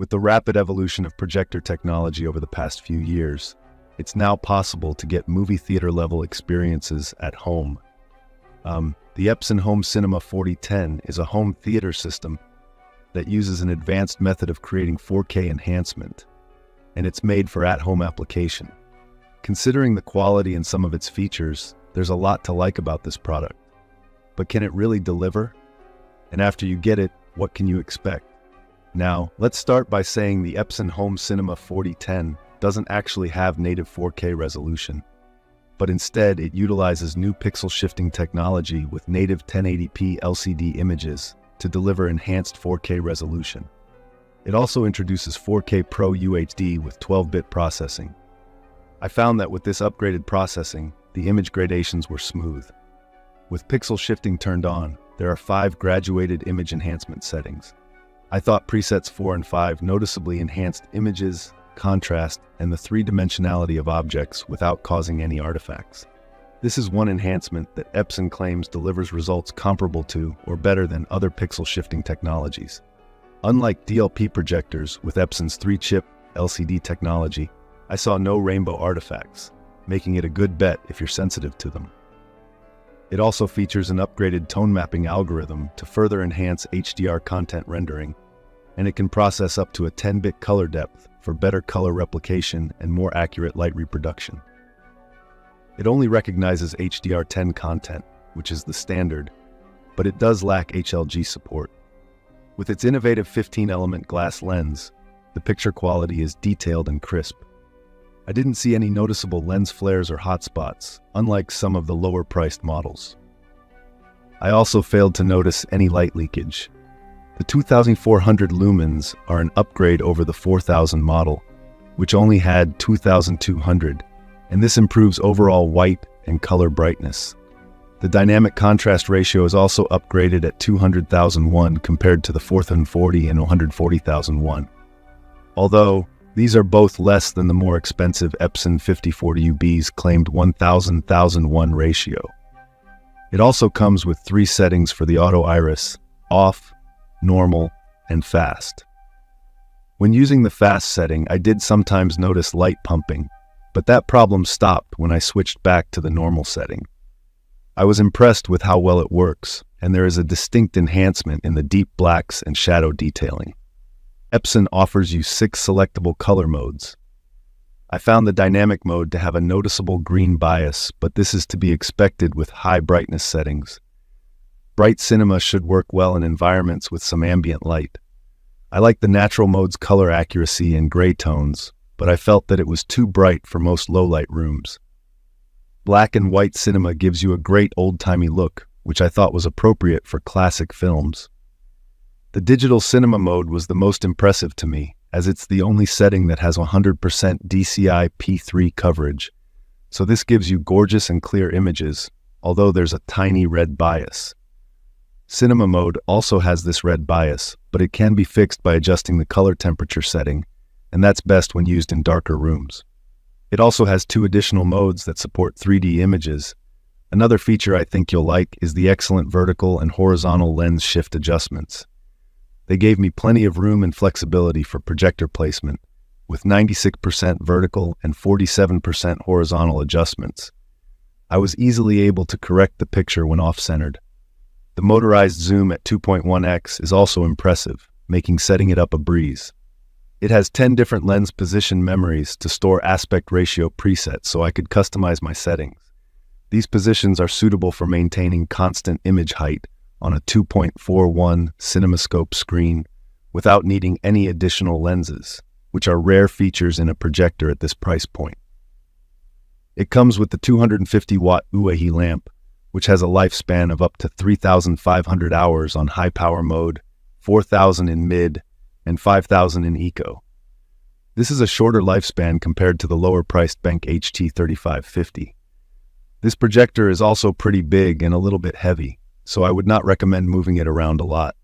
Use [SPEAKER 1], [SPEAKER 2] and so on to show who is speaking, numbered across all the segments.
[SPEAKER 1] With the rapid evolution of projector technology over the past few years, it's now possible to get movie theater level experiences at home. The Epson Home Cinema 4010 is a home theater system that uses an advanced method of creating 4K enhancement, and it's made for at-home application. Considering the quality and some of its features, there's a lot to like about this product. But can it really deliver? And after you get it, what can you expect? Now, let's start by saying the Epson Home Cinema 4010 doesn't actually have native 4K resolution, but instead it utilizes new pixel shifting technology with native 1080p LCD images to deliver enhanced 4K resolution. It also introduces 4K PRO-UHD with 12-bit processing. I found that with this upgraded processing, the image gradations were smooth. With pixel shifting turned on, there are 5 graduated image enhancement settings. I thought presets 4 and 5 noticeably enhanced images, contrast, and the three-dimensionality of objects without causing any artifacts. This is one enhancement that Epson claims delivers results comparable to or better than other pixel shifting technologies. Unlike DLP projectors with Epson's 3-chip LCD technology, I saw no rainbow artifacts, making it a good bet if you're sensitive to them. It also features an upgraded tone mapping algorithm to further enhance HDR content rendering, and it can process up to a 10-bit color depth for better color replication and more accurate light reproduction. It only recognizes HDR10 content, which is the standard, but it does lack HLG support. With its innovative 15-element glass lens, the picture quality is detailed and crisp. I didn't see any noticeable lens flares or hotspots, unlike some of the lower-priced models. I also failed to notice any light leakage. The 2400 lumens are an upgrade over the 4000 model, which only had 2200, and this improves overall white and color brightness. The dynamic contrast ratio is also upgraded at 200,001 compared to the 4040 and 140,001. Although, these are both less than the more expensive Epson 5040UB's claimed 1000,001 ratio. It also comes with 3 settings for the auto iris: off, normal, and fast. When using the fast setting, I did sometimes notice light pumping, but that problem stopped when I switched back to the normal setting. I was impressed with how well it works, and there is a distinct enhancement in the deep blacks and shadow detailing. Epson offers you 6 selectable color modes. I found the dynamic mode to have a noticeable green bias, but this is to be expected with high brightness settings. Bright cinema should work well in environments with some ambient light. I like the natural mode's color accuracy and gray tones, but I felt that it was too bright for most low-light rooms. Black and white cinema gives you a great old-timey look, which I thought was appropriate for classic films. The digital cinema mode was the most impressive to me, as it's the only setting that has 100% DCI P3 coverage, so this gives you gorgeous and clear images, although there's a tiny red bias. Cinema mode also has this red bias, but it can be fixed by adjusting the color temperature setting, and that's best when used in darker rooms. It also has 2 additional modes that support 3D images. Another feature I think you'll like is the excellent vertical and horizontal lens shift adjustments. They gave me plenty of room and flexibility for projector placement, with 96% vertical and 47% horizontal adjustments. I was easily able to correct the picture when off-centered. The motorized zoom at 2.1x is also impressive, making setting it up a breeze. It has 10 different lens position memories to store aspect ratio presets so I could customize my settings. These positions are suitable for maintaining constant image height on a 2.41 CinemaScope screen without needing any additional lenses, which are rare features in a projector at this price point. It comes with the 250-watt UHD lamp, which has a lifespan of up to 3,500 hours on high-power mode, 4,000 in mid, and 5,000 in eco. This is a shorter lifespan compared to the lower-priced Bank HT3550. This projector is also pretty big and a little bit heavy, so I would not recommend moving it around a lot.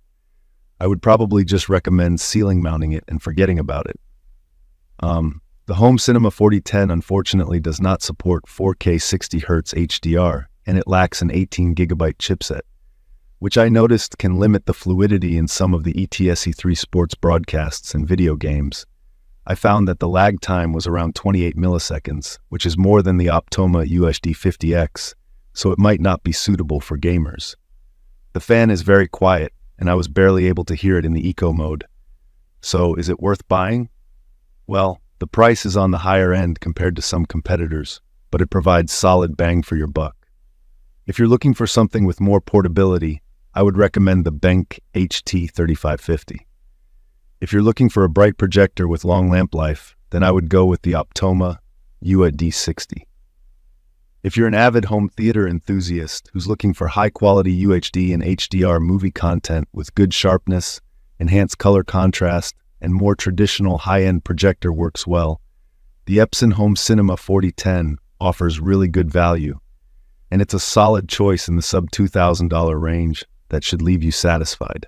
[SPEAKER 1] I would probably just recommend ceiling mounting it and forgetting about it. The Home Cinema 4010 unfortunately does not support 4K 60Hz HDR, and it lacks an 18GB chipset. which I noticed can limit the fluidity in some of the ETSE3 sports broadcasts and video games. I found that the lag time was around 28 milliseconds, which is more than the Optoma UHD 50X, so it might not be suitable for gamers. The fan is very quiet, and I was barely able to hear it in the eco mode. So, is it worth buying? Well, the price is on the higher end compared to some competitors, but it provides solid bang for your buck. If you're looking for something with more portability, I would recommend the Benk HT3550. If you're looking for a bright projector with long lamp life, then I would go with the Optoma UHD 60. If you're an avid home theater enthusiast who's looking for high-quality UHD and HDR movie content with good sharpness, enhanced color contrast, and more traditional high-end projector works well, the Epson Home Cinema 4010 offers really good value, and it's a solid choice in the sub-$2,000 range that should leave you satisfied.